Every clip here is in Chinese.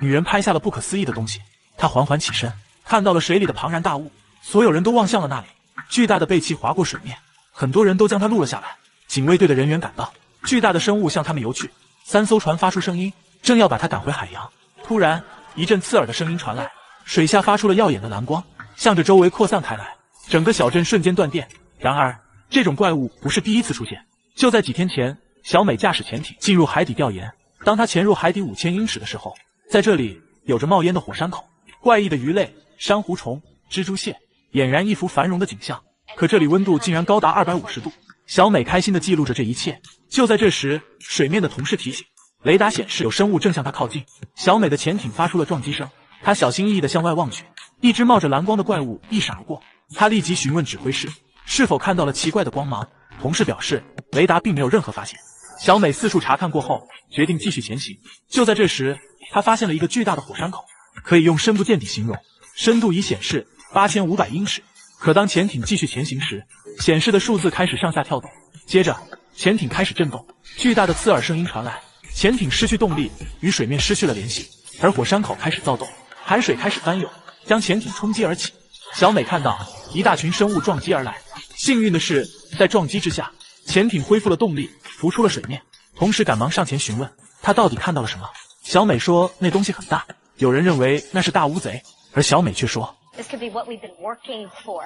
女人拍下了不可思议的东西，她缓缓起身，看到了水里的庞然大物，所有人都望向了那里。巨大的背鳍划过水面，很多人都将它录了下来。警卫队的人员赶到，巨大的生物向他们游去。3艘船发出声音，正要把它赶回海洋。突然，一阵刺耳的声音传来，水下发出了耀眼的蓝光，向着周围扩散开来，整个小镇瞬间断电。然而，这种怪物不是第一次出现。就在几天前，小美驾驶潜艇进入海底调研。当她潜入海底5000英尺的时候，在这里有着冒烟的火山口，怪异的鱼类、珊瑚虫、蜘蛛蟹，俨然一幅繁荣的景象。可这里温度竟然高达250度。小美开心地记录着这一切。就在这时，水面的同事提醒，雷达显示有生物正向她靠近。小美的潜艇发出了撞击声，她小心翼翼地向外望去，一只冒着蓝光的怪物一闪而过。她立即询问指挥室是否看到了奇怪的光芒，同事表示雷达并没有任何发现。小美四处查看过后，决定继续前行。就在这时，她发现了一个巨大的火山口，可以用深不见底形容，深度已显示8500英尺。可当潜艇继续前行时，显示的数字开始上下跳动，接着潜艇开始震动，巨大的刺耳声音传来，潜艇失去动力，与水面失去了联系，而火山口开始躁动，海水开始翻涌，将潜艇冲击而起。小美看到一大群生物撞击而来，幸运的是，在撞击之下，潜艇恢复了动力，浮出了水面。同时赶忙上前询问她到底看到了什么。小美说那东西很大，有人认为那是大乌贼，而小美却说 This could be what we've been working for.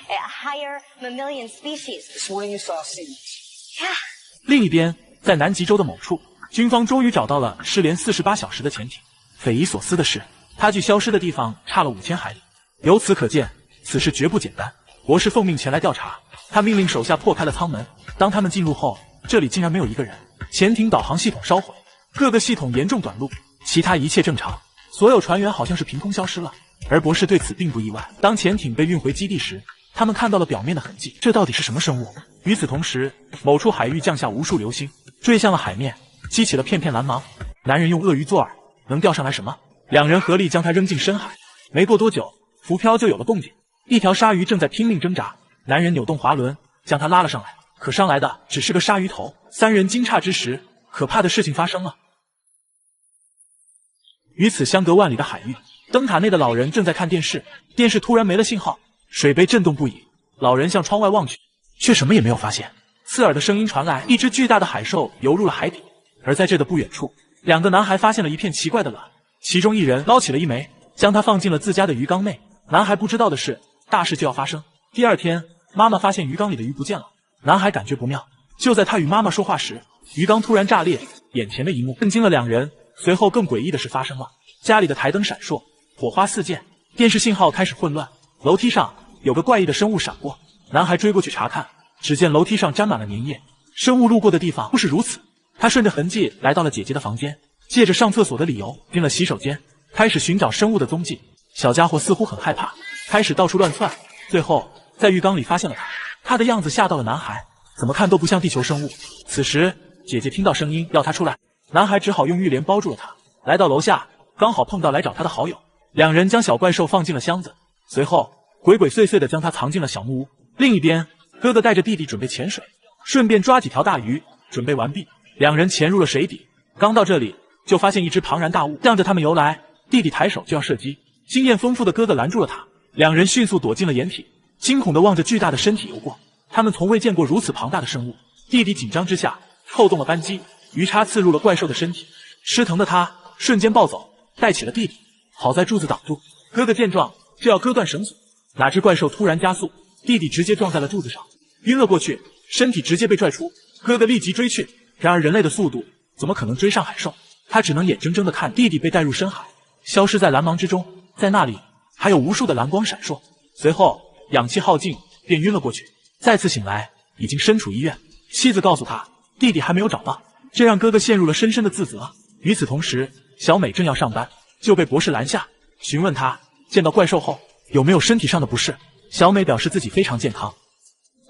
A higher mammalian species. This morning you saw seals. Yeah. 另一边，在南极洲的某处，军方终于找到了失联48小时的潜艇。匪夷所思的是，它距消失的地方差了5000海里。由此可见，此事绝不简单。博士奉命前来调查，他命令手下破开了舱门。当他们进入后，这里竟然没有一个人。潜艇导航系统烧毁，各个系统严重短路，其他一切正常。所有船员好像是凭空消失了。而博士对此并不意外。当潜艇被运回基地时，他们看到了表面的痕迹，这到底是什么生物？与此同时，某处海域降下无数流星，坠向了海面，激起了片片蓝芒。男人用鳄鱼做饵，能钓上来什么？两人合力将它扔进深海。没过多久，浮漂就有了动静，一条鲨鱼正在拼命挣扎。男人扭动滑轮，将它拉了上来，可上来的只是个鲨鱼头。三人惊诧之时，可怕的事情发生了。与此相隔万里的海域，灯塔内的老人正在看电视，电视突然没了信号，水杯震动不已。老人向窗外望去，却什么也没有发现。刺耳的声音传来，一只巨大的海兽游入了海底。而在这的不远处，两个男孩发现了一片奇怪的卵，其中一人捞起了一枚，将它放进了自家的鱼缸内。男孩不知道的是，大事就要发生。第二天，妈妈发现鱼缸里的鱼不见了，男孩感觉不妙。就在他与妈妈说话时，鱼缸突然炸裂，眼前的一幕震惊了两人。随后更诡异的事发生了，家里的台灯闪烁，火花四溅，电视信号开始混乱。楼梯上有个怪异的生物闪过，男孩追过去查看，只见楼梯上沾满了粘液，生物路过的地方不是如此。他顺着痕迹来到了姐姐的房间，借着上厕所的理由进了洗手间，开始寻找生物的踪迹。小家伙似乎很害怕，开始到处乱窜，最后在浴缸里发现了他的样子吓到了男孩，怎么看都不像地球生物。此时姐姐听到声音要他出来，男孩只好用浴帘包住了他。来到楼下，刚好碰到来找他的好友，两人将小怪兽放进了箱子，随后鬼鬼祟祟地将它藏进了小木屋。另一边，哥哥带着弟弟准备潜水，顺便抓几条大鱼。准备完毕，两人潜入了水底。刚到这里，就发现一只庞然大物向着他们游来，弟弟抬手就要射击，经验丰富的哥哥拦住了他。两人迅速躲进了掩体，惊恐地望着巨大的身体游过。他们从未见过如此庞大的生物。弟弟紧张之下扣动了扳机，鱼叉刺入了怪兽的身体，吃疼的他瞬间暴走，带起了弟弟。好在柱子挡住，哥哥见状就要割断绳索，哪知怪兽突然加速，弟弟直接撞在了柱子上，晕了过去，身体直接被拽出。哥哥立即追去，然而人类的速度怎么可能追上海兽？他只能眼睁睁地看弟弟被带入深海，消失在蓝芒之中。在那里还有无数的蓝光闪烁，随后氧气耗尽，便晕了过去。再次醒来，已经身处医院。妻子告诉他，弟弟还没有找到，这让哥哥陷入了深深的自责。与此同时，小美正要上班，就被博士拦下，询问他见到怪兽后有没有身体上的不适。小美表示自己非常健康，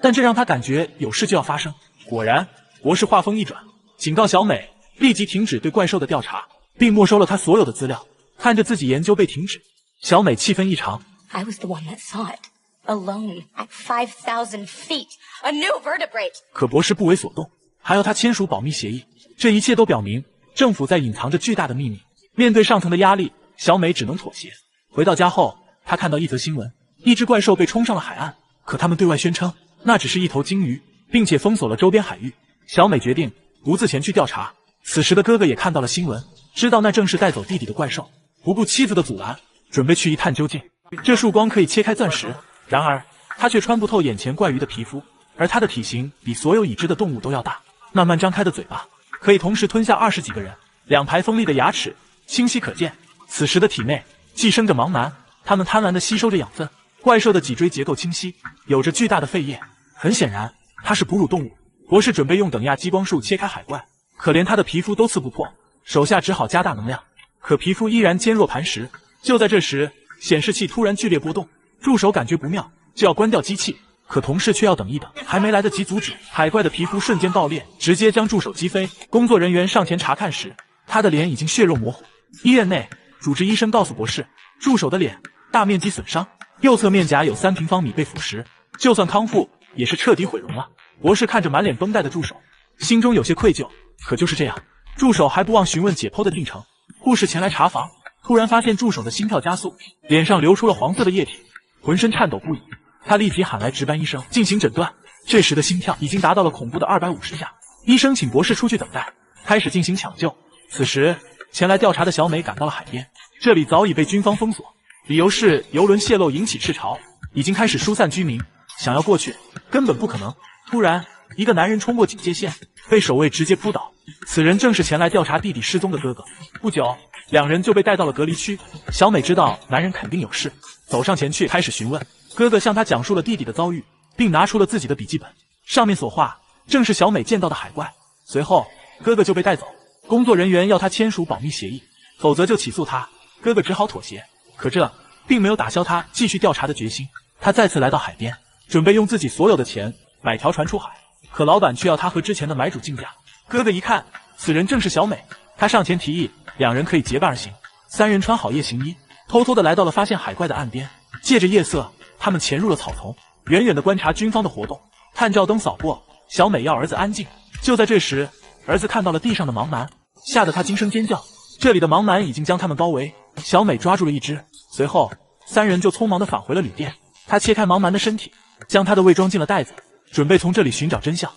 但这让她感觉有事就要发生。果然，博士话锋一转，警告小美立即停止对怪兽的调查，并没收了她所有的资料。看着自己研究被停止，小美气愤异常。 I was the one that saw it. Alone at 5,000 feet. A new vertebrate. 可博士不为所动，还要她签署保密协议。这一切都表明政府在隐藏着巨大的秘密。面对上层的压力，小美只能妥协。回到家后，她看到一则新闻，一只怪兽被冲上了海岸，可他们对外宣称那只是一头鲸鱼，并且封锁了周边海域。小美决定独自前去调查。此时的哥哥也看到了新闻，知道那正是带走弟弟的怪兽，不顾妻子的阻拦，准备去一探究竟。这束光可以切开钻石，然而他却穿不透眼前怪鱼的皮肤，而它的体型比所有已知的动物都要大。慢慢张开的嘴巴可以同时吞下20几个人，2排锋利的牙齿清晰可见。此时的体内寄生着茫蛮，它们贪婪地吸收着养分。怪兽的脊椎结构清晰，有着巨大的肺叶，很显然它是哺乳动物。博士准备用等压激光术切开海怪，可连他的皮肤都刺不破，手下只好加大能量，可皮肤依然坚若磐石。就在这时，显示器突然剧烈波动，助手感觉不妙，就要关掉机器，可同事却要等一等，还没来得及阻止，海怪的皮肤瞬间爆裂，直接将助手击飞。工作人员上前查看时，他的脸已经血肉模糊。医院内，主治医生告诉博士，助手的脸大面积损伤，右侧面颊有3平方米被腐蚀，就算康复也是彻底毁容了。博士看着满脸绷带的助手，心中有些愧疚。可就是这样，助手还不忘询问解剖的进程。护士前来查房，突然发现助手的心跳加速，脸上流出了黄色的液体，浑身颤抖不已。他立即喊来值班医生进行诊断。这时的心跳已经达到了恐怖的250下。医生请博士出去等待，开始进行抢救。此时，前来调查的小美赶到了海边，这里早已被军方封锁，理由是油轮泄漏引起赤潮，已经开始疏散居民，想要过去根本不可能。突然，一个男人冲过警戒线，被守卫直接扑倒。此人正是前来调查弟弟失踪的哥哥。不久，2人就被带到了隔离区。小美知道男人肯定有事，走上前去开始询问。哥哥向他讲述了弟弟的遭遇，并拿出了自己的笔记本，上面所画正是小美见到的海怪。随后，哥哥就被带走。工作人员要他签署保密协议，否则就起诉他。哥哥只好妥协，可这并没有打消他继续调查的决心。他再次来到海边，准备用自己所有的钱买条船出海，可老板却要他和之前的买主竞价。哥哥一看此人正是小美，他上前提议2人可以结伴而行。3人穿好夜行衣，偷偷的来到了发现海怪的岸边。借着夜色，他们潜入了草丛，远远的观察军方的活动。探照灯扫过，小美要儿子安静。就在这时，儿子看到了地上的茫蛮，吓得他惊声尖叫。这里的茫蛮已经将他们包围，小美抓住了一只，随后3人就匆忙的返回了旅店。他切开茫蛮的身体，将他的胃装进了袋子，准备从这里寻找真相。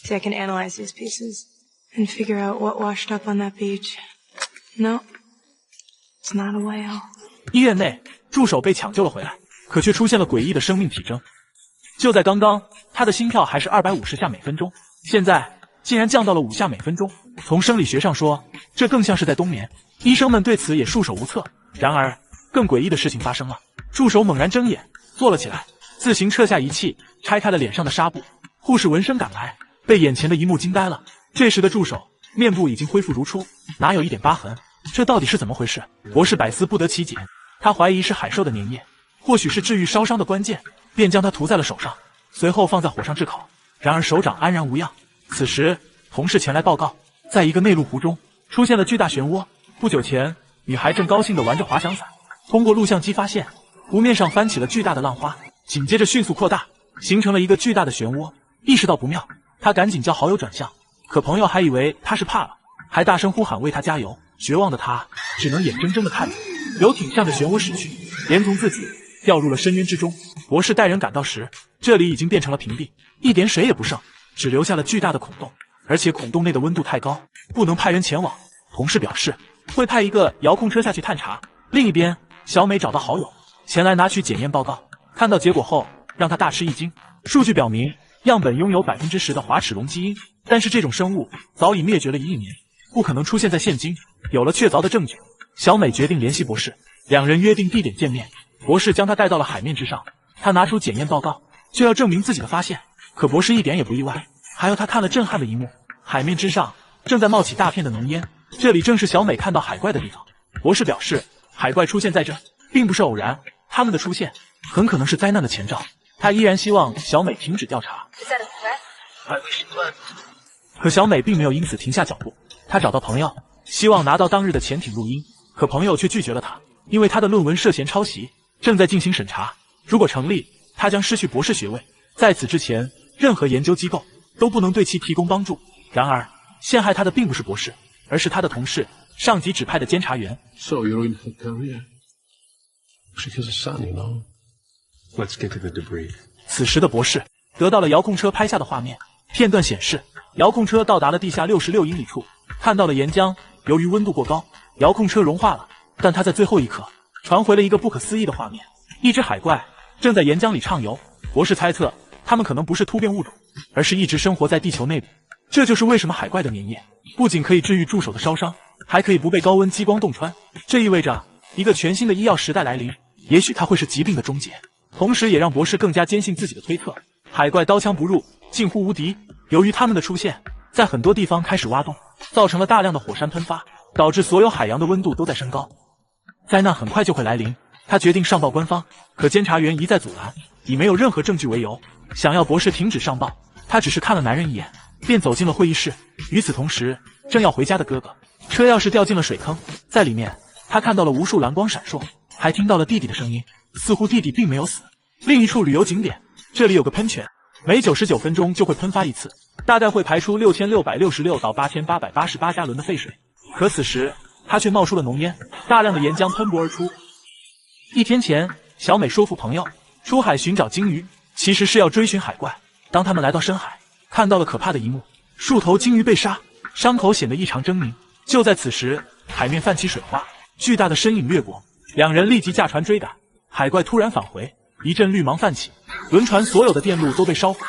See, I can analyze these pieces and figure out what washed up on that beach. No, it's not a whale. 医院内，助手被抢救了回来，可却出现了诡异的生命体征。就在刚刚，他的心跳还是250下每分钟，现在竟然降到了5下每分钟。从生理学上说，这更像是在冬眠。医生们对此也束手无策。然而，更诡异的事情发生了。助手猛然睁眼，坐了起来，自行撤下仪器，拆开了脸上的纱布。护士闻声赶来，被眼前的一幕惊呆了。这时的助手面部已经恢复如初，哪有一点疤痕？这到底是怎么回事？博士百思不得其解。他怀疑是海兽的粘液，或许是治愈烧伤的关键，便将它涂在了手上，随后放在火上炙烤。然而手掌安然无恙。此时，同事前来报告，在一个内陆湖中出现了巨大漩涡。不久前，女孩正高兴地玩着滑翔伞，通过录像机发现，湖面上翻起了巨大的浪花，紧接着迅速扩大，形成了一个巨大的漩涡。意识到不妙，他赶紧叫好友转向，可朋友还以为他是怕了，还大声呼喊为他加油。绝望的他只能眼睁睁地看着游艇向着漩涡驶去，连同自己掉入了深渊之中。博士带人赶到时，这里已经变成了平地，一点水也不剩，只留下了巨大的孔洞，而且孔洞内的温度太高，不能派人前往。同事表示会派一个遥控车下去探查。另一边，小美找到好友前来拿取检验报告，看到结果后让他大吃一惊。数据表明，样本拥有10%的滑齿龙基因，但是这种生物早已灭绝了1亿年，不可能出现在现今。有了确凿的证据，小美决定联系博士，2人约定地点见面。博士将他带到了海面之上，他拿出检验报告，就要证明自己的发现。可博士一点也不意外，还有他看了震撼的一幕：海面之上正在冒起大片的浓烟，这里正是小美看到海怪的地方。博士表示，海怪出现在这并不是偶然，他们的出现很可能是灾难的前兆。他依然希望小美停止调查，可小美并没有因此停下脚步。她找到朋友，希望拿到当日的潜艇录音，可朋友却拒绝了她，因为她的论文涉嫌抄袭，正在进行审查。如果成立，她将失去博士学位。在此之前，任何研究机构都不能对其提供帮助。然而，陷害她的并不是博士，而是他的同事上级指派的监察员。So you're in for Korea? Because of sun, you know. Let's get to the debris. 此时的博士得到了遥控车拍下的画面，片段显示，遥控车到达了地下66英里处，看到了岩浆。由于温度过高，遥控车融化了，但它在最后一刻传回了一个不可思议的画面：一只海怪正在岩浆里畅游。博士猜测，它们可能不是突变物种，而是一直生活在地球内部。这就是为什么海怪的粘液不仅可以治愈助手的烧伤，还可以不被高温激光洞穿。这意味着一个全新的医药时代来临，也许它会是疾病的终结。同时也让博士更加坚信自己的推测，海怪刀枪不入，近乎无敌。由于它们的出现，在很多地方开始挖洞，造成了大量的火山喷发，导致所有海洋的温度都在升高。灾难很快就会来临，他决定上报官方，可监察员一再阻拦，以没有任何证据为由，想要博士停止上报。他只是看了男人一眼，便走进了会议室。与此同时，正要回家的哥哥车钥匙掉进了水坑，在里面他看到了无数蓝光闪烁，还听到了弟弟的声音，似乎弟弟并没有死。另一处旅游景点，这里有个喷泉，每99分钟就会喷发一次，大概会排出6666到8888加仑的废水。可此时他却冒出了浓烟，大量的岩浆喷薄而出。一天前，小美说服朋友出海寻找鲸鱼，其实是要追寻海怪。当他们来到深海，看到了可怕的一幕，数头鲸鱼被杀，伤口显得异常狰狞。就在此时，海面泛起水花，巨大的身影掠过，两人立即驾船追赶。海怪突然返回，一阵绿芒泛起，轮船所有的电路都被烧毁。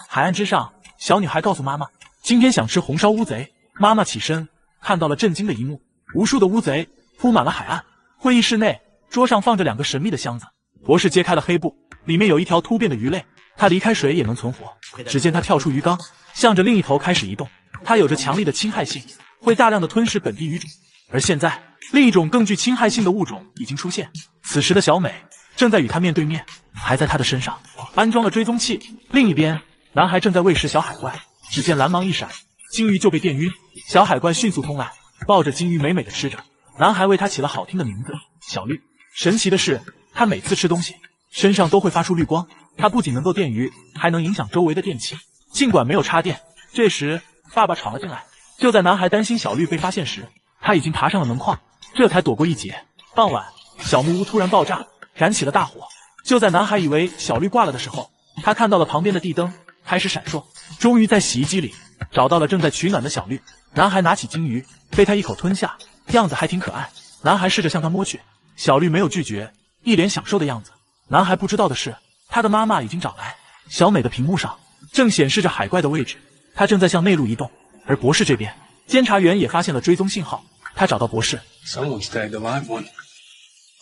海岸之上，小女孩告诉妈妈，今天想吃红烧乌贼。妈妈起身，看到了震惊的一幕，无数的乌贼铺满了海岸。会议室内，桌上放着2个神秘的箱子。博士揭开了黑布，里面有一条突变的鱼类，它离开水也能存活。只见它跳出鱼缸，向着另一头开始移动。它有着强力的侵害性，会大量的吞噬本地鱼种。而现在，另一种更具侵害性的物种已经出现。此时的小美正在与他面对面，还在他的身上安装了追踪器。另一边，男孩正在喂食小海怪，只见蓝芒一闪，鲸鱼就被电晕。小海怪迅速冲来，抱着鲸鱼美美的吃着。男孩为它起了好听的名字，小绿。神奇的是，它每次吃东西身上都会发出绿光，它不仅能够电鱼，还能影响周围的电器，尽管没有插电。这时爸爸闯了进来，就在男孩担心小绿被发现时，他已经爬上了门框，这才躲过一劫。傍晚，小木屋突然爆炸，燃起了大火。就在男孩以为小绿挂了的时候，他看到了旁边的地灯开始闪烁，终于在洗衣机里找到了正在取暖的小绿。男孩拿起鲸鱼，被他一口吞下，样子还挺可爱。男孩试着向他摸去，小绿没有拒绝，一脸享受的样子。男孩不知道的是，他的妈妈已经找来。小美的屏幕上正显示着海怪的位置，他正在向内陆移动。而博士这边，监察员也发现了追踪信号，他找到博士。Someone's tagged a live one.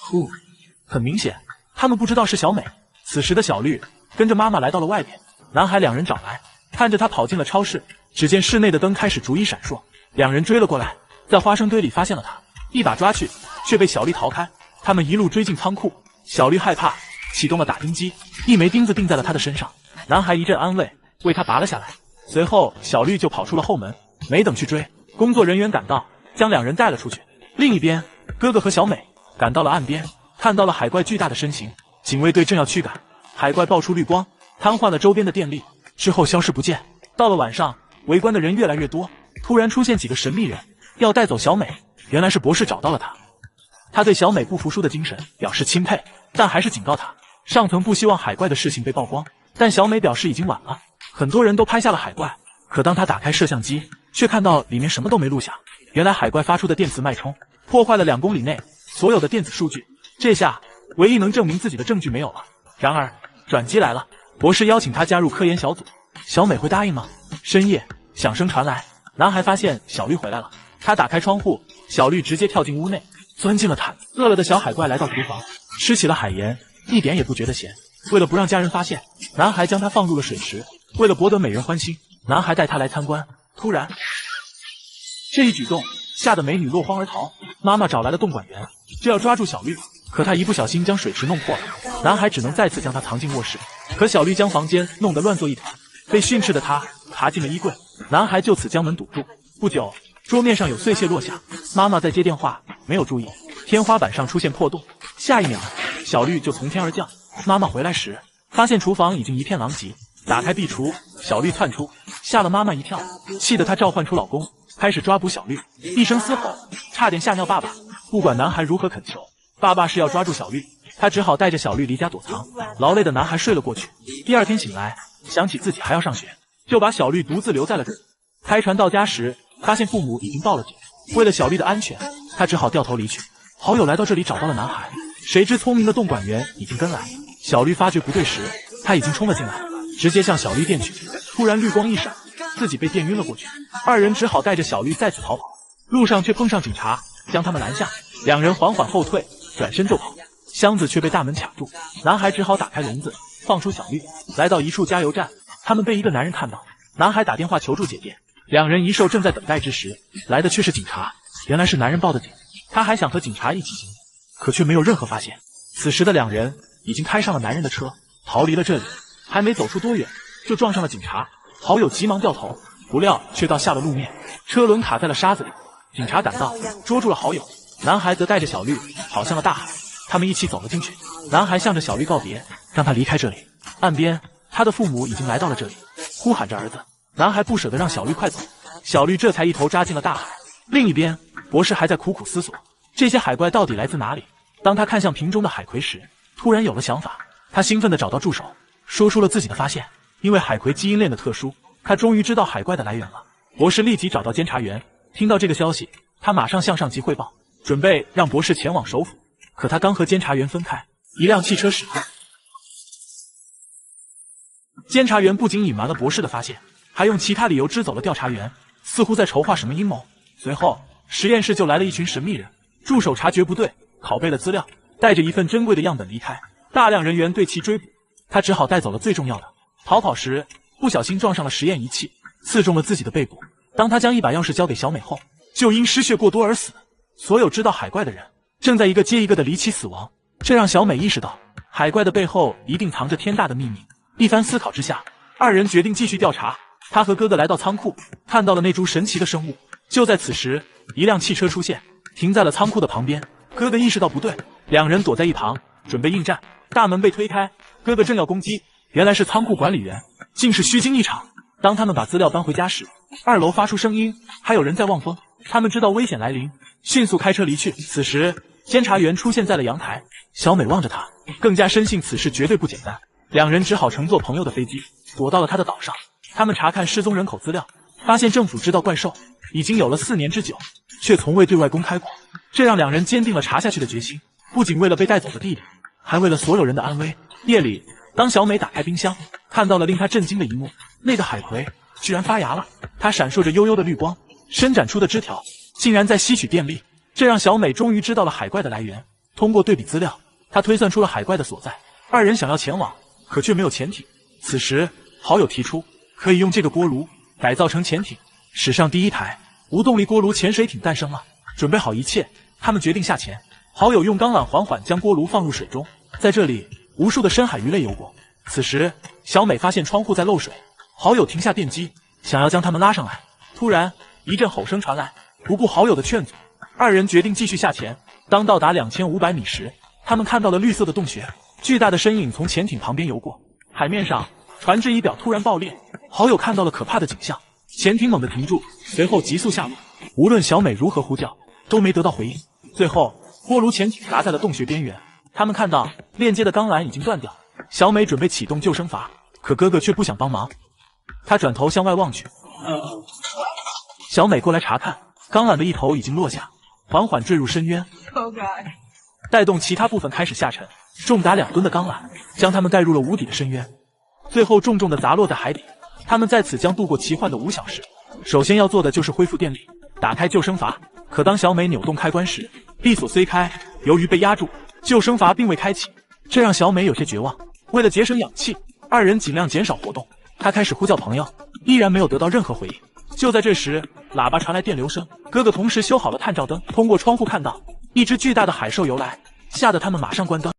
Who? 很明显，他们不知道是小美。此时的小绿跟着妈妈来到了外边，男孩两人找来，看着他跑进了超市。只见室内的灯开始逐一闪烁，两人追了过来，在花生堆里发现了他，一把抓去，却被小绿逃开。他们一路追进仓库，小绿害怕，启动了打钉机，一枚钉子钉在了他的身上。男孩一阵安慰，为他拔了下来。随后小绿就跑出了后门，没等去追，工作人员赶到，将两人带了出去。另一边，哥哥和小美赶到了岸边，看到了海怪巨大的身形，警卫队正要驱赶。海怪爆出绿光，瘫痪了周边的电力，之后消失不见。到了晚上，围观的人越来越多，突然出现几个神秘人，要带走小美。原来是博士找到了他，他对小美不服输的精神表示钦佩，但还是警告他，上层不希望海怪的事情被曝光。但小美表示已经晚了，很多人都拍下了海怪，可当他打开摄像机，却看到里面什么都没录下。原来海怪发出的电磁脉冲破坏了2公里内所有的电子数据，这下唯一能证明自己的证据没有了。然而转机来了，博士邀请他加入科研小组，小美会答应吗？深夜，响声传来，男孩发现小绿回来了，他打开窗户，小绿直接跳进屋内，钻进了毯子。饿了的小海怪来到厨房，吃起了海盐，一点也不觉得咸。为了不让家人发现，男孩将它放入了水池。为了博得美人欢心，男孩带她来参观。突然，这一举动吓得美女落荒而逃。妈妈找来了动管员，就要抓住小绿，可她一不小心将水池弄破了。男孩只能再次将她藏进卧室，可小绿将房间弄得乱作一团。被训斥的他爬进了衣柜，男孩就此将门堵住。不久，桌面上有碎屑落下，妈妈在接电话，没有注意天花板上出现破洞。下一秒，小绿就从天而降。妈妈回来时，发现厨房已经一片狼藉，打开壁橱，小绿窜出，吓了妈妈一跳，气得她召唤出老公，开始抓捕小绿，一声嘶吼，差点吓尿爸爸。不管男孩如何恳求，爸爸是要抓住小绿，他只好带着小绿离家躲藏。劳累的男孩睡了过去。第二天醒来，想起自己还要上学，就把小绿独自留在了这里。开船到家时，发现父母已经报了警。为了小绿的安全，他只好掉头离去。好友来到这里找到了男孩，谁知聪明的洞管员已经跟来。小绿发觉不对时，他已经冲了进来，直接向小绿电去。突然绿光一闪，自己被电晕了过去。二人只好带着小绿再次逃跑，路上却碰上警察，将他们拦下。两人缓缓后退，转身就跑，箱子却被大门卡住。男孩只好打开笼子，放出小绿，来到一处加油站。他们被一个男人看到，男孩打电话求助姐姐。两人一兽正在等待之时，来的却是警察。原来是男人报的警，他还想和警察一起行动，可却没有任何发现。此时的两人已经开上了男人的车，逃离了这里。还没走出多远，就撞上了警察。好友急忙掉头，不料却倒下了路面，车轮卡在了沙子里。警察赶到，捉住了好友。男孩则带着小绿跑向了大海，他们一起走了进去。男孩向着小绿告别，让他离开这里。岸边，他的父母已经来到了这里，呼喊着儿子。男孩不舍得让小绿快走，小绿这才一头扎进了大海。另一边，博士还在苦苦思索，这些海怪到底来自哪里。当他看向瓶中的海葵时，突然有了想法。他兴奋地找到助手，说出了自己的发现。因为海葵基因链的特殊，他终于知道海怪的来源了。博士立即找到监察员，听到这个消息，他马上向上级汇报，准备让博士前往首府。可他刚和监察员分开，一辆汽车驶过。监察员不仅隐瞒了博士的发现，还用其他理由支走了调查员，似乎在筹划什么阴谋。随后，实验室就来了一群神秘人。助手察觉不对，拷贝了资料，带着一份珍贵的样本离开。大量人员对其追捕，他只好带走了最重要的。逃跑时不小心撞上了实验仪器，刺中了自己的背部。当他将一把钥匙交给小美后，就因失血过多而死。所有知道海怪的人正在一个接一个的离奇死亡，这让小美意识到海怪的背后一定藏着天大的秘密。一番思考之下，二人决定继续调查。他和哥哥来到仓库，看到了那株神奇的生物。就在此时，一辆汽车出现，停在了仓库的旁边。哥哥意识到不对，两人躲在一旁准备应战。大门被推开，哥哥正要攻击，原来是仓库管理员，竟是虚惊一场。当他们把资料搬回家时，二楼发出声音，还有人在望风。他们知道危险来临，迅速开车离去。此时，监察员出现在了阳台，小美望着他，更加深信此事绝对不简单。两人只好乘坐朋友的飞机，躲到了他的岛上。他们查看失踪人口资料，发现政府知道怪兽已经有了4年之久，却从未对外公开过，这让两人坚定了查下去的决心。不仅为了被带走的弟弟，还为了所有人的安危。夜里，当小美打开冰箱，看到了令她震惊的一幕，那个海葵居然发芽了，它闪烁着幽幽的绿光，伸展出的枝条竟然在吸取电力，这让小美终于知道了海怪的来源。通过对比资料，她推算出了海怪的所在。二人想要前往，可却没有潜艇。此时，好友提出可以用这个锅炉改造成潜艇，史上第一台无动力锅炉潜水艇诞生了。准备好一切，他们决定下潜。好友用钢缆缓缓将锅炉放入水中，在这里，无数的深海鱼类游过。此时，小美发现窗户在漏水，好友停下电机，想要将他们拉上来。突然，一阵吼声传来，不顾好友的劝阻，二人决定继续下潜。当到达2500米时，他们看到了绿色的洞穴，巨大的身影从潜艇旁边游过。海面上，船只仪表突然爆裂，好友看到了可怕的景象，潜艇猛地停住，随后急速下落。无论小美如何呼叫，都没得到回应。最后，锅炉潜艇砸在了洞穴边缘，他们看到链接的钢缆已经断掉。小美准备启动救生筏，可哥哥却不想帮忙。他转头向外望去，小美过来查看，钢缆的一头已经落下，缓缓坠入深渊。带动其他部分开始下沉，重达2吨的钢缆将他们带入了无底的深渊，最后重重地砸落在海底。他们在此将度过奇幻的5小时。首先要做的就是恢复电力，打开救生筏。可当小美扭动开关时，闭锁虽开，由于被压住，救生筏并未开启，这让小美有些绝望。为了节省氧气，二人尽量减少活动。她开始呼叫朋友，依然没有得到任何回应。就在这时，喇叭传来电流声，哥哥同时修好了探照灯，通过窗户看到一只巨大的海兽游来，吓得他们马上关灯。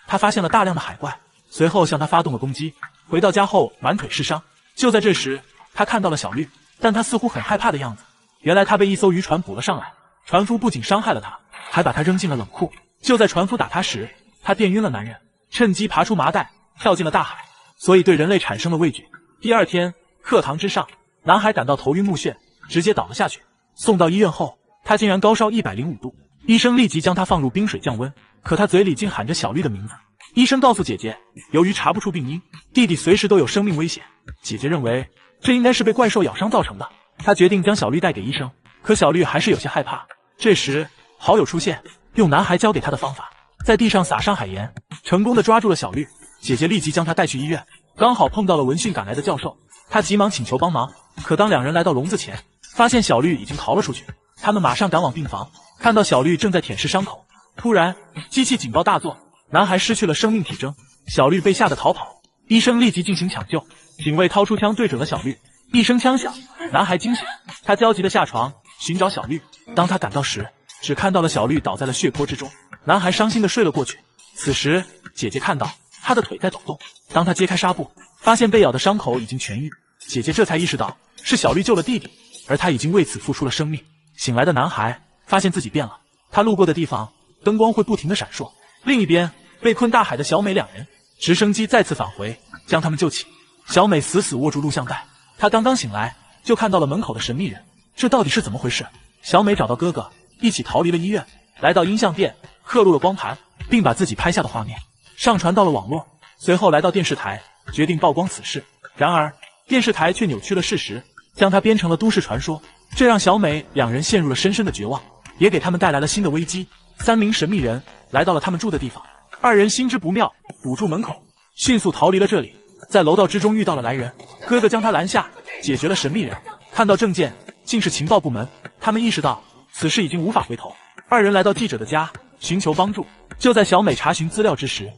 他发现了大量的海怪，随后向他发动了攻击。回到家后满腿是伤。就在这时，他看到了小绿，但他似乎很害怕的样子。原来他被一艘渔船捕了上来，船夫不仅伤害了他，还把他扔进了冷库。就在船夫打他时，他电晕了男人，趁机爬出麻袋跳进了大海，所以对人类产生了畏惧。第二天课堂之上，男孩感到头晕目眩，直接倒了下去。送到医院后，他竟然高烧105度，医生立即将他放入冰水降温，可他嘴里竟喊着小绿的名字。医生告诉姐姐，由于查不出病因，弟弟随时都有生命危险。姐姐认为这应该是被怪兽咬伤造成的，她决定将小绿带给医生，可小绿还是有些害怕。这时好友出现，用男孩教给他的方法，在地上撒上海盐，成功的抓住了小绿。姐姐立即将他带去医院，刚好碰到了闻讯赶来的教授，他急忙请求帮忙。可当两人来到笼子前，发现小绿已经逃了出去，他们马上赶往病房，看到小绿正在舔舐伤口。突然机器警报大作，男孩失去了生命体征，小绿被吓得逃跑，医生立即进行抢救，警卫掏出枪对准了小绿，一声枪响，男孩惊醒，他焦急地下床寻找小绿。当他赶到时，只看到了小绿倒在了血泊之中，男孩伤心地睡了过去。此时姐姐看到他的腿在抖动，当他揭开纱布，发现被咬的伤口已经痊愈，姐姐这才意识到是小绿救了弟弟，而他已经为此付出了生命。醒来的男孩发现自己变了，他路过的地方灯光会不停地闪烁。另一边，被困大海的小美两人，直升机再次返回，将他们救起。小美死死握住录像带，她刚刚醒来，就看到了门口的神秘人，这到底是怎么回事？小美找到哥哥，一起逃离了医院，来到音像店，刻录了光盘，并把自己拍下的画面上传到了网络。随后来到电视台，决定曝光此事。然而，电视台却扭曲了事实，将它编成了都市传说，这让小美两人陷入了深深的绝望，也给他们带来了新的危机。3名神秘人来到了他们住的地方，二人心知不妙，堵住门口，迅速逃离了这里。在楼道之中遇到了来人，哥哥将他拦下，解决了神秘人。看到证件，竟是情报部门，他们意识到此事已经无法回头。二人来到记者的家，寻求帮助。就在小美查询资料之时，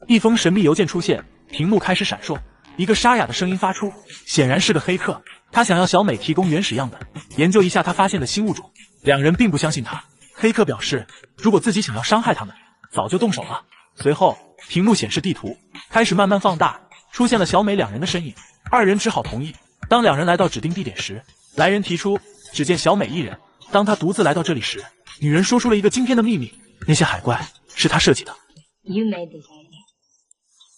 一封神秘邮件出现，屏幕开始闪烁，一个沙哑的声音发出，显然是个黑客，他想要小美提供原始样本，研究一下他发现的新物种。两人并不相信他，黑客表示如果自己想要伤害他们，早就动手了。随后屏幕显示地图开始慢慢放大，出现了小美两人的身影，二人只好同意。当两人来到指定地点时，来人提出只见小美一人。当他独自来到这里时，女人说出了一个惊天的秘密，那些海怪是她设计的。 You made this idea.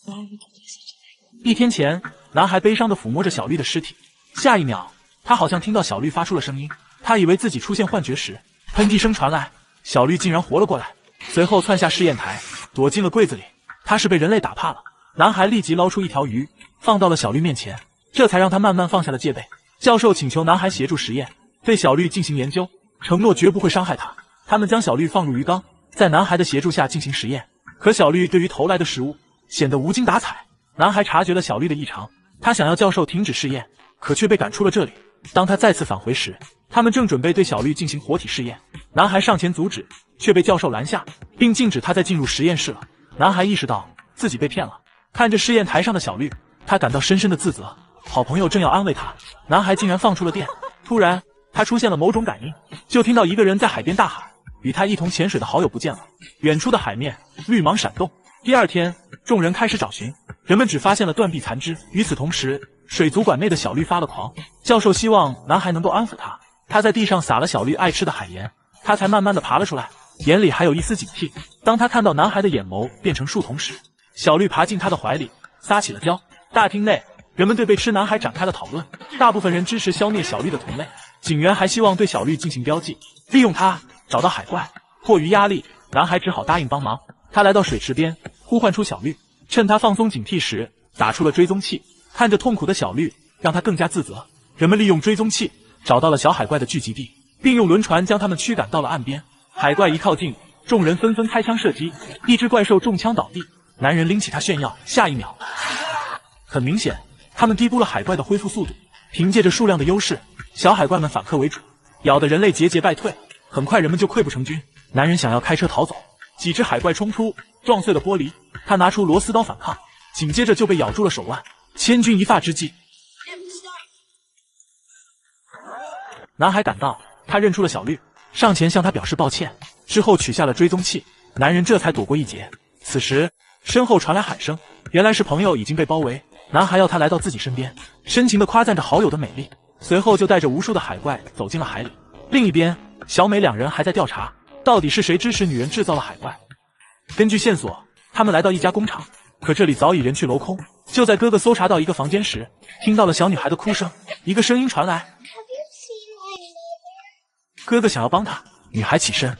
Why would you do such a thing? 1天前，男孩悲伤地抚摸着小绿的尸体，下一秒他好像听到小绿发出了声音，他以为自己出现幻觉时，喷嚏声传来，小绿竟然活了过来，随后窜下试验台，躲进了柜子里。他是被人类打怕了。男孩立即捞出一条鱼，放到了小绿面前，这才让他慢慢放下了戒备。教授请求男孩协助实验，对小绿进行研究，承诺绝不会伤害他。他们将小绿放入鱼缸，在男孩的协助下进行实验。可小绿对于投来的食物显得无精打采。男孩察觉了小绿的异常，他想要教授停止试验，可却被赶出了这里。当他再次返回时，他们正准备对小绿进行活体试验，男孩上前阻止，却被教授拦下，并禁止他再进入实验室了。男孩意识到自己被骗了，看着试验台上的小绿，他感到深深的自责。好朋友正要安慰他，男孩竟然放出了电。突然他出现了某种感应，就听到一个人在海边大喊，与他一同潜水的好友不见了。远处的海面绿芒闪动。第二天，众人开始找寻，人们只发现了断臂残肢。与此同时，水族馆内的小绿发了狂，教授希望男孩能够安抚他。他在地上撒了小绿爱吃的海盐，他才慢慢的爬了出来，眼里还有一丝警惕。当他看到男孩的眼眸变成树瞳时，小绿爬进他的怀里，撒起了娇。大厅内，人们对被吃男孩展开了讨论，大部分人支持消灭小绿的同类，警员还希望对小绿进行标记，利用它找到海怪。迫于压力，男孩只好答应帮忙。他来到水池边，呼唤出小绿，趁他放松警惕时，打出了追踪器。看着痛苦的小绿，让他更加自责。人们利用追踪器找到了小海怪的聚集地，并用轮船将他们驱赶到了岸边。海怪一靠近，众人纷纷开枪射击，一只怪兽中枪倒地，男人拎起它炫耀。下一秒，很明显，他们低估了海怪的恢复速度。凭借着数量的优势，小海怪们反客为主，咬得人类节节败退。很快人们就溃不成军。男人想要开车逃走，几只海怪冲出，撞碎了玻璃。他拿出螺丝刀反抗，紧接着就被咬住了手腕。千钧一发之际，男孩赶到，他认出了小绿，上前向他表示抱歉，之后取下了追踪器。男人这才躲过一劫。此时身后传来喊声，原来是朋友已经被包围。男孩要他来到自己身边，深情地夸赞着好友的美丽，随后就带着无数的海怪走进了海里。另一边，小美两人还在调查，到底是谁支持女人制造了海怪。根据线索，他们来到一家工厂，可这里早已人去楼空。就在哥哥搜查到一个房间时，听到了小女孩的哭声，一个声音传来。哥哥想要帮她，女孩起身。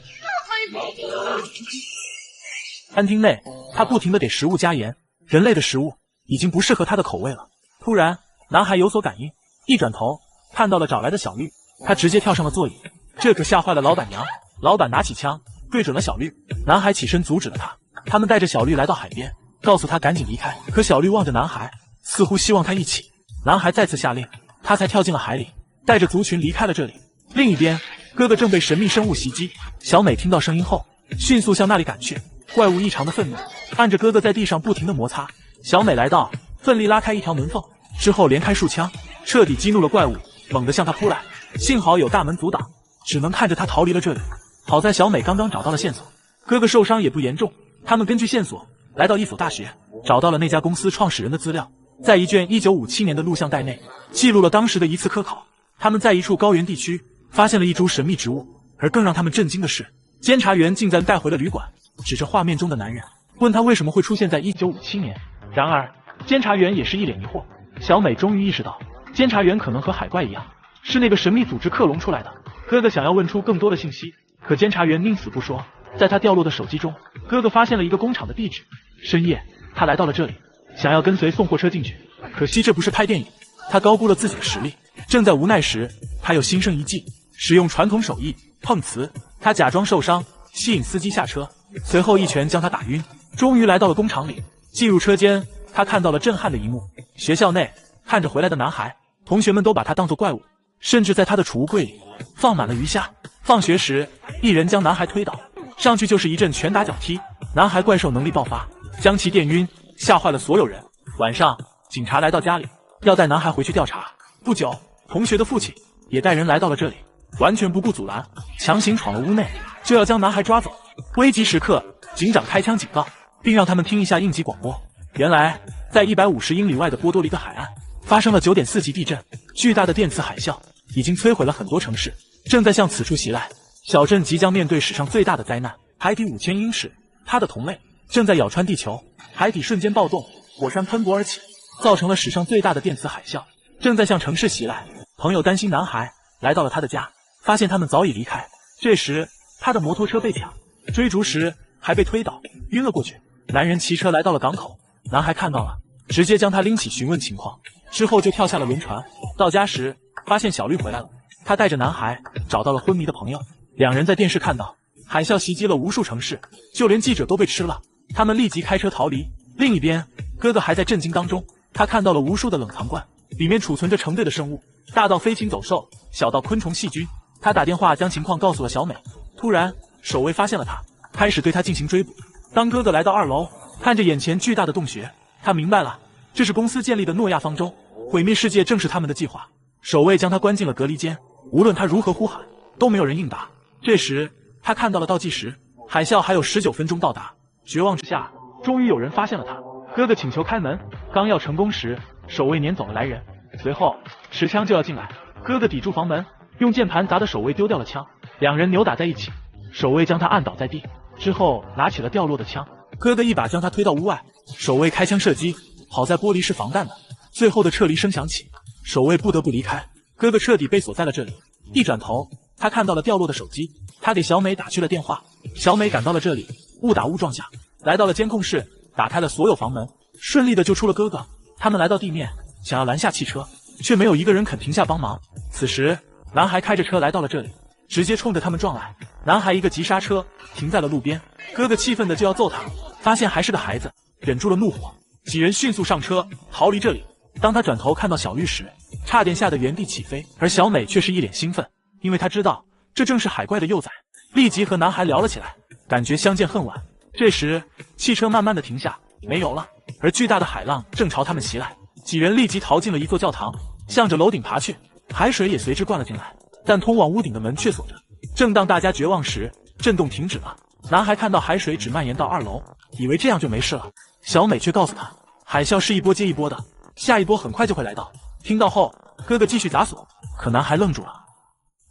餐厅内，他不停地给食物加盐，人类的食物已经不适合他的口味了。突然，男孩有所感应，一转头看到了找来的小绿，他直接跳上了座椅，这可吓坏了老板娘。老板拿起枪对准了小绿，男孩起身阻止了他。他们带着小绿来到海边，告诉他赶紧离开。可小绿望着男孩，似乎希望他一起。男孩再次下令，他才跳进了海里，带着族群离开了这里。另一边，哥哥正被神秘生物袭击。小美听到声音后，迅速向那里赶去。怪物异常的愤怒，按着哥哥在地上不停的摩擦。小美来到，奋力拉开一条门缝，之后连开数枪，彻底激怒了怪物，猛地向他扑来。幸好有大门阻挡，只能看着他逃离了这里。好在小美刚刚找到了线索，哥哥受伤也不严重。他们根据线索来到一所大学，找到了那家公司创始人的资料，在一卷1957年的录像带内记录了当时的一次科考。他们在一处高原地区发现了一株神秘植物，而更让他们震惊的是，监察员竟然带回了旅馆，指着画面中的男人，问他为什么会出现在1957年。然而，监察员也是一脸疑惑。小美终于意识到，监察员可能和海怪一样，是那个神秘组织克隆出来的。哥哥想要问出更多的信息，可监察员宁死不说。在他掉落的手机中，哥哥发现了一个工厂的地址。深夜，他来到了这里，想要跟随送货车进去，可惜这不是拍电影。他高估了自己的实力，正在无奈时，他又心生一计，使用传统手艺碰瓷。他假装受伤，吸引司机下车，随后一拳将他打晕。终于来到了工厂里，进入车间，他看到了震撼的一幕。学校内，看着回来的男孩，同学们都把他当作怪物，甚至在他的储物柜里放满了鱼虾。放学时，一人将男孩推倒，上去就是一阵拳打脚踢。男孩怪兽能力爆发，将其电晕，吓坏了所有人。晚上，警察来到家里，要带男孩回去调查。不久，同学的父亲也带人来到了这里，完全不顾阻拦，强行闯了屋内，就要将男孩抓走。危急时刻，警长开枪警告，并让他们听一下应急广播。原来，在150英里外的波多黎各海岸发生了9.4级地震，巨大的电磁海啸已经摧毁了很多城市，正在向此处袭来。小镇即将面对史上最大的灾难。海底5000英尺，它的同类正在咬穿地球，海底瞬间暴动，火山喷薄而起，造成了史上最大的电磁海啸，正在向城市袭来。朋友担心男孩，来到了他的家，发现他们早已离开。这时，他的摩托车被抢，追逐时还被推倒，晕了过去。男人骑车来到了港口，男孩看到了，直接将他拎起询问情况，之后就跳下了轮船。到家时，发现小绿回来了，他带着男孩找到了昏迷的朋友。两人在电视看到海啸袭击了无数城市，就连记者都被吃了，他们立即开车逃离。另一边，哥哥还在震惊当中，他看到了无数的冷藏罐，里面储存着成对的生物，大到飞禽走兽，小到昆虫细菌。他打电话将情况告诉了小美。突然，守卫发现了他，开始对他进行追捕。当哥哥来到2楼，看着眼前巨大的洞穴，他明白了，这是公司建立的诺亚方舟，毁灭世界正是他们的计划。守卫将他关进了隔离间，无论他如何呼喊，都没有人应答。这时，他看到了倒计时，海啸还有19分钟到达。绝望之下，终于有人发现了他。哥哥请求开门，刚要成功时，守卫撵走了来人，随后持枪就要进来。哥哥抵住房门，用键盘砸的守卫丢掉了枪，两人扭打在一起，守卫将他按倒在地，之后拿起了掉落的枪，哥哥一把将他推到屋外，守卫开枪射击，好在玻璃是防弹的。最后的撤离声响起，守卫不得不离开，哥哥彻底被锁在了这里。一转头，他看到了掉落的手机，他给小美打去了电话。小美赶到了这里，误打误撞下来到了监控室，打开了所有房门，顺利的救出了哥哥。他们来到地面，想要拦下汽车，却没有一个人肯停下帮忙。此时，男孩开着车来到了这里，直接冲着他们撞来。男孩一个急刹车，停在了路边。哥哥气愤的就要揍他，发现还是个孩子，忍住了怒火。几人迅速上车逃离这里。当他转头看到小绿时，差点吓得原地起飞，而小美却是一脸兴奋，因为她知道这正是海怪的幼崽，立即和男孩聊了起来，感觉相见恨晚。这时，汽车慢慢的停下，没油了，而巨大的海浪正朝他们袭来。几人立即逃进了一座教堂，向着楼顶爬去，海水也随之灌了进来，但通往屋顶的门却锁着。正当大家绝望时，震动停止了。男孩看到海水只蔓延到2楼，以为这样就没事了，小美却告诉他，海啸是一波接一波的，下一波很快就会来到。听到后，哥哥继续砸锁，可男孩愣住了。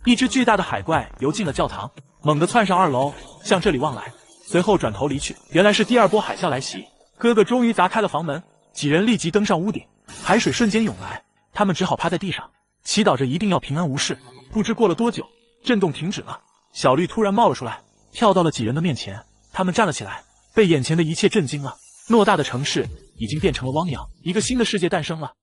一只巨大的海怪游进了教堂，猛地窜上2楼，向这里望来，随后转头离去。原来是第2波海啸来袭，哥哥终于砸开了房门，几人立即登上屋顶，海水瞬间涌来，他们只好趴在地上，祈祷着一定要平安无事。不知过了多久，震动停止了，小绿突然冒了出来，跳到了几人的面前。他们站了起来，被眼前的一切震惊了。偌大的城市已经变成了汪洋，一个新的世界诞生了。